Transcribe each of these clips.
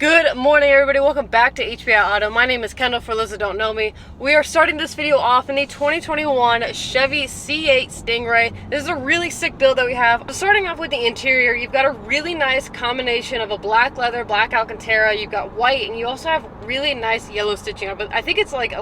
Good morning, everybody. Welcome back to HBI Auto. My name is Kendall, for those that don't know me. We are starting this video off in the 2021 Chevy C8 Stingray. This is a really sick build that we have. So starting off with the interior, you've got a really nice combination of a black leather, black Alcantara, you've got white, and you also have really nice yellow stitching. But I think it's like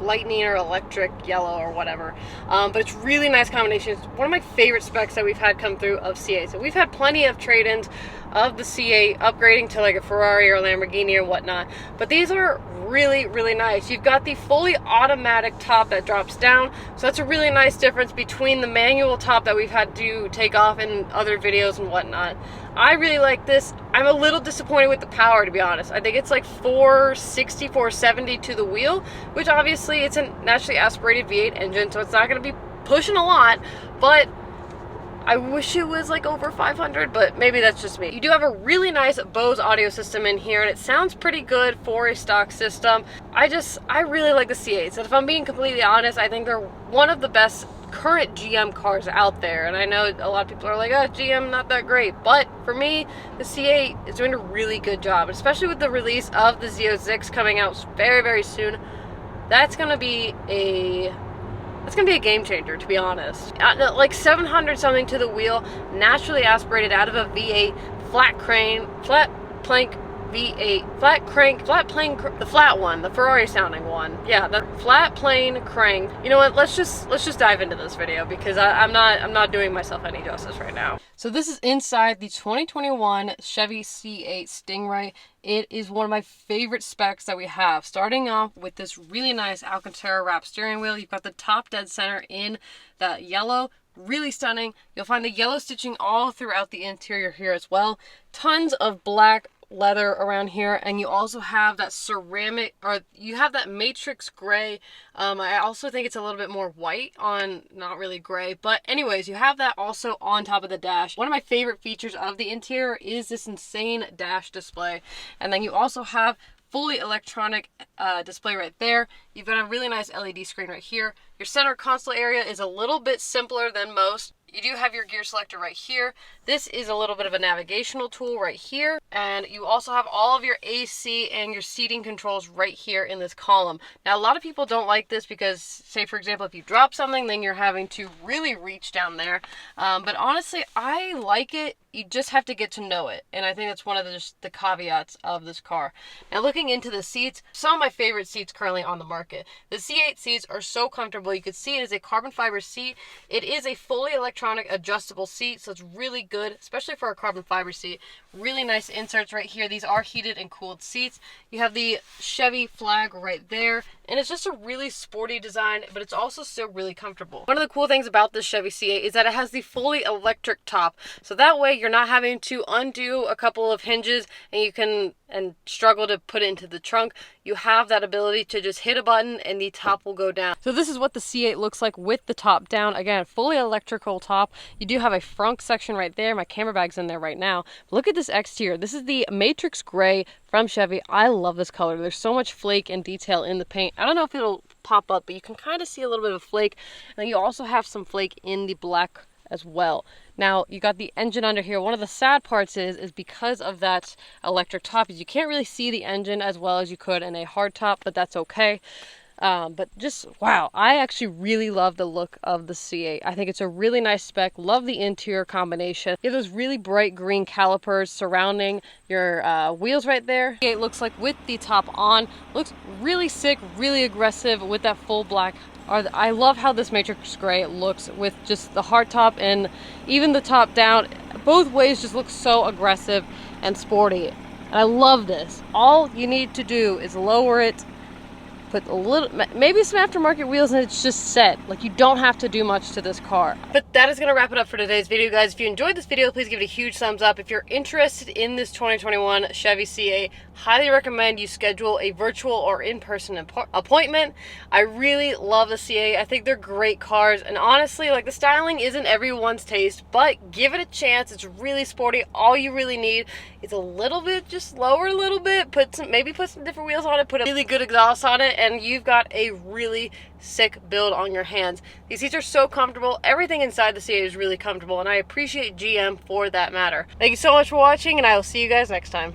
lightning or electric yellow or whatever. But it's really nice combination. It's one of my favorite specs that we've had come through of C8. So we've had plenty of trade-ins of the C8 upgrading to like a Ferrari or Lamborghini or whatnot, but these are really nice. You've got the fully automatic top that drops down, so that's a really nice difference between the manual top that we've had to take off in other videos and whatnot. I really like this. I'm a little disappointed with the power, to be honest. I think it's like 460, 470 to the wheel, which obviously it's a naturally aspirated V8 engine, so it's not going to be pushing a lot, but I wish it was like over 500, but maybe that's just me. You do have a really nice Bose audio system in here, and it sounds pretty good for a stock system. I really like the C8s, and if I'm being completely honest, I think they're one of the best current GM cars out there. And I know a lot of people are like, oh, GM not that great, but for me, the C8 is doing a really good job, especially with the release of the Z06 coming out very soon. That's gonna be a game changer, to be honest. Like 700 something to the wheel, naturally aspirated out of a V8, flat plank V8, flat plane, the flat one, the Ferrari sounding one. Yeah, the flat plane crank. You know what? Let's just dive into this video because I'm not doing myself any justice right now. So this is inside the 2021 Chevy C8 Stingray. It is one of my favorite specs that we have. Starting off with this really nice Alcantara wrap steering wheel. You've got the top dead center in that yellow. Really stunning. You'll find the yellow stitching all throughout the interior here as well. Tons of black leather around here, and you also have that ceramic, or you have that matrix gray. I also think it's a little bit more white on, not really gray, but anyways, you have that also on top of the dash. One of my favorite features of the interior is this insane dash display, and then you also have fully electronic display right there. You've got a really nice LED screen right here. Your center console area is a little bit simpler than most. You do have your gear selector right here. This is a little bit of a navigational tool right here. And you also have all of your AC and your seating controls right here in this column. Now, a lot of people don't like this because, say for example, if you drop something, then you're having to really reach down there. But honestly, I like it. You just have to get to know it. And I think that's one of the caveats of this car. Now, looking into the seats, some of my favorite seats currently on the market. The C8 seats are so comfortable. You can see it is a carbon fiber seat. It is a fully electronic adjustable seat, so it's really good, especially for a carbon fiber seat. Really nice inserts right here. These are heated and cooled seats. You have the Chevy flag right there, and it's just a really sporty design, but it's also still really comfortable. One of the cool things about this Chevy C8 is that it has the fully electric top, so that way you're not having to undo a couple of hinges and struggle to put it into the trunk. You have that ability to just hit a button and the top will go down. So this is what the C8 looks like with the top down. Again, fully electrical top. You do have a front section right there. My camera bag's in there right now. But look at this exterior. This is the matrix gray from Chevy. I love this color. There's so much flake and detail in the paint. I don't know if it'll pop up, but you can kind of see a little bit of flake. And then you also have some flake in the black as well. Now, you got the engine under here. One of the sad parts is because of that electric top, is you can't really see the engine as well as you could in a hard top, but that's okay. But just, wow, I actually really love the look of the C8. I think it's a really nice spec. Love the interior combination. You have those really bright green calipers surrounding your wheels right there. It looks like with the top on, looks really sick, really aggressive with that full black. I love how this matrix gray looks with just the hard top and even the top down. Both ways just look so aggressive and sporty. And I love this. All you need to do is lower it, put a little, maybe some aftermarket wheels, and it's just set. Like, you don't have to do much to this car. But that is going to wrap it up for today's video, guys. If you enjoyed this video, please give it a huge thumbs up. If you're interested in this 2021 Chevy C8, highly recommend you schedule a virtual or in-person appointment. I really love the C8. I think they're great cars, and honestly, like, the styling isn't everyone's taste, but give it a chance. It's really sporty. All you really need is a little bit, just lower a little bit, maybe put some different wheels on it, put a really good exhaust on it, and you've got a really sick build on your hands. These seats are so comfortable. Everything inside the C8 is really comfortable, and I appreciate GM for that matter. Thank you so much for watching, and I will see you guys next time.